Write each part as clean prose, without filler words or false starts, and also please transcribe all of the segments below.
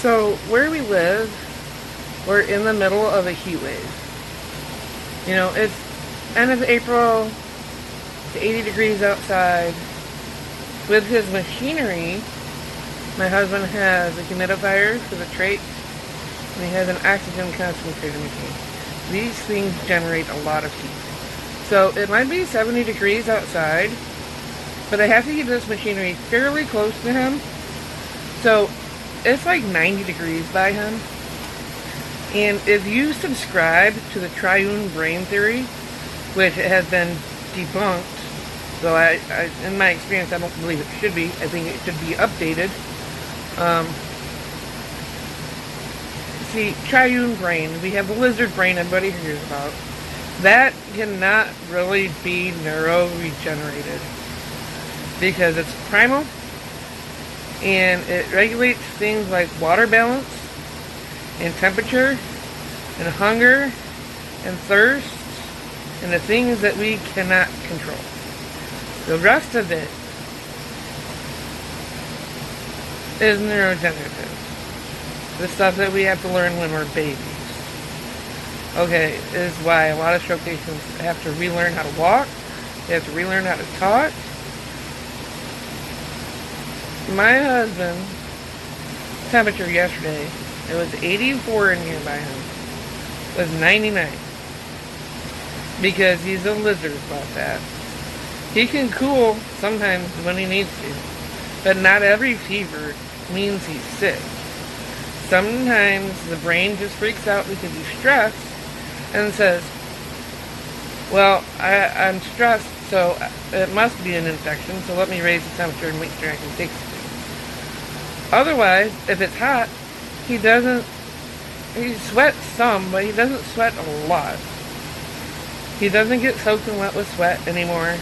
So where we live, we're in the middle of a heat wave. You know, it's end of April, it's 80 degrees outside. With his machinery, my husband has a humidifier for the traits, and he has an oxygen concentrator machine. These things generate a lot of heat. So it might be 70 degrees outside, but I have to keep this machinery fairly close to him. So it's like 90 degrees by him. And if you subscribe to the triune brain theory, which has been debunked, though I in my experience, I don't believe it should be. I think it should be updated. See, triune brain, we have the lizard brain everybody hears about. That cannot really be neuroregenerated because it's primal and it regulates things like water balance and temperature and hunger and thirst and the things that we cannot control. The rest of it is neurogenerative. The stuff that we have to learn when we're babies. Okay, is why a lot of stroke patients have to relearn how to walk. They have to relearn how to talk. My husband's temperature yesterday, it was 84 in here by him. It was 99. Because he's a lizard about that. He can cool sometimes when he needs to. But not every fever means he's sick. Sometimes the brain just freaks out because he's stressed and says, well, I'm stressed, so it must be an infection, so let me raise the temperature and make sure I can fix it. Otherwise, if it's hot, he sweats some, but he doesn't sweat a lot. He doesn't get soaking wet with sweat anymore.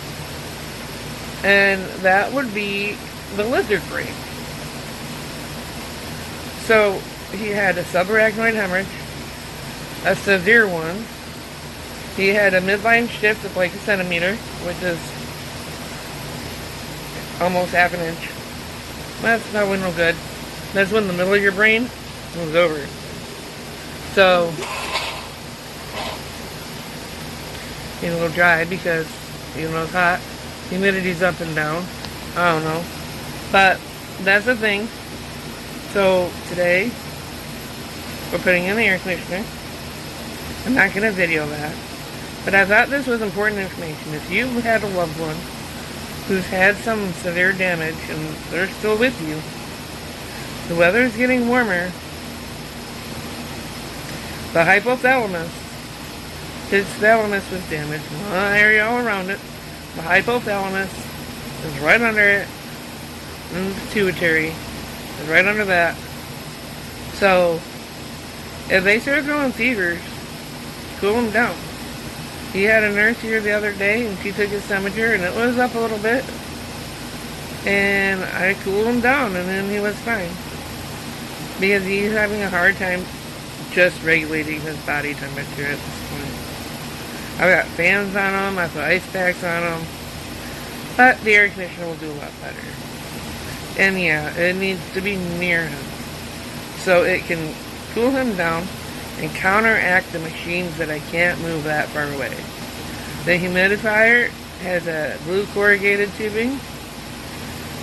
And that would be the lizard brain. So he had a subarachnoid hemorrhage, a severe one. He had a midline shift of like a centimeter, which is almost half an inch. That's not no good. That's when the middle of your brain moves over. So he's a little dry because even though it's hot, humidity's up and down. I don't know. But that's the thing. So today, we're putting in the air conditioner. I'm not going to video that. But I thought this was important information. If you had a loved one who's had some severe damage and they're still with you, the weather is getting warmer. The hypothalamus, his thalamus was damaged. One area all around it. The hypothalamus is right under it. And the pituitary is right under that. So, if they start throwing fevers, cool them down. He had a nurse here the other day and she took his temperature and it was up a little bit. And I cooled him down and then he was fine. Because he's having a hard time just regulating his body temperature at this point. I've got fans on him, I put ice packs on him. But the air conditioner will do a lot better. And yeah, it needs to be near him. So it can cool him down and counteract the machines that I can't move that far away. The humidifier has a blue corrugated tubing.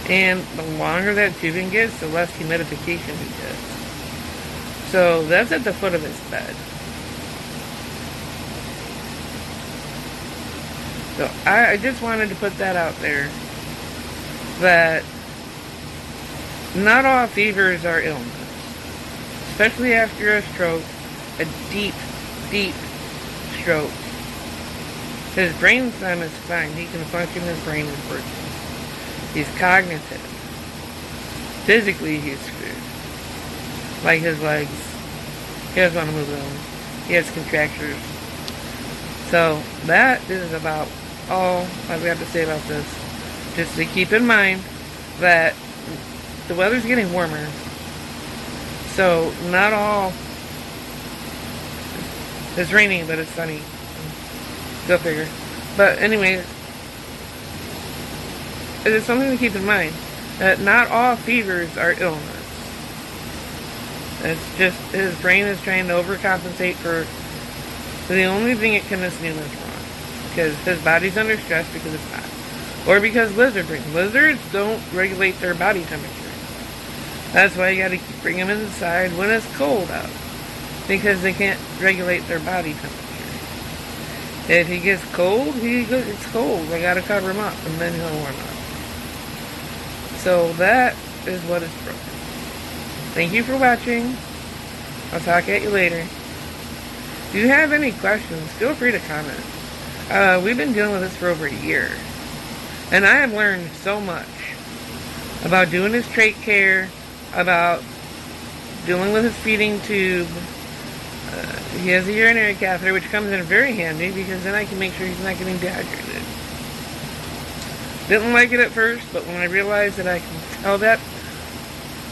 And the longer that tubing gets, the less humidification he gets. So that's at the foot of his bed. So I just wanted to put that out there. That not all fevers are illness. Especially after a stroke. A deep, deep stroke. His brain stem is fine. He can function, his brain is working. He's cognitive. Physically, he's screwed. Like his legs. He doesn't want to move them. He has contractures. So, that is about all I've got to say about this. Just to keep in mind that the weather's getting warmer. So, not all... It's raining, but it's sunny. Go figure. But anyway, it is something to keep in mind that not all fevers are illness. It's just his brain is trying to overcompensate for the only thing it can assume is wrong. Because his body's under stress because it's hot. Or because lizards don't regulate their body temperature. That's why you gotta bring them inside when it's cold out. Because they can't regulate their body temperature. If he gets cold, it's cold. I gotta cover him up and then he'll warm up. So that is what is broken. Thank you for watching. I'll talk at you later. If you have any questions, feel free to comment. We've been dealing with this for over a year. And I have learned so much about doing his trach care, about dealing with his feeding tube. He has a urinary catheter, which comes in very handy because then I can make sure he's not getting dehydrated. Didn't like it at first, but when I realized that I can tell that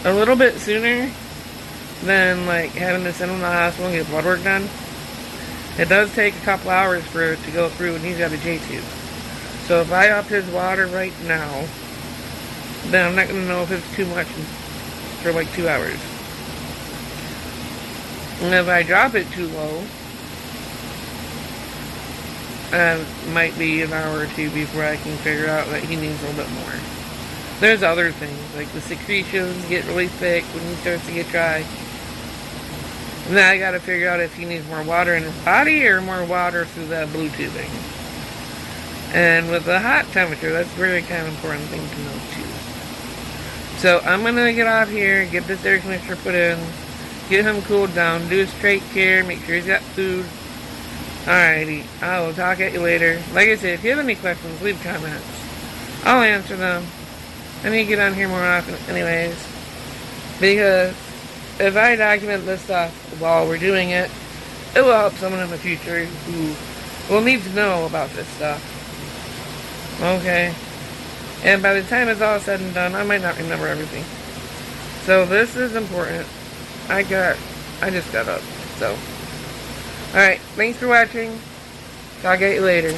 a little bit sooner than like having to send him to the hospital and get blood work done, it does take a couple hours for it to go through, and he's got a J-tube. So if I up his water right now, then I'm not going to know if it's too much for like 2 hours. And if I drop it too low, it might be an hour or two before I can figure out that he needs a little bit more. There's other things, like the secretions get really thick when he starts to get dry. And then I gotta figure out if he needs more water in his body or more water through that blue tubing. And with the hot temperature, that's a very kind of important thing to know too. So I'm gonna get off here, get this air conditioner put in, get him cooled down, do his trach care, make sure he's got food. Alrighty, I will talk at you later. Like I said, if you have any questions, leave comments. I'll answer them. I need to get on here more often anyways. Because if I document this stuff while we're doing it, it will help someone in the future who will need to know about this stuff. Okay? And by the time it's all said and done, I might not remember everything. So this is important. I just got up. So, alright. Thanks for watching. Talk at you later.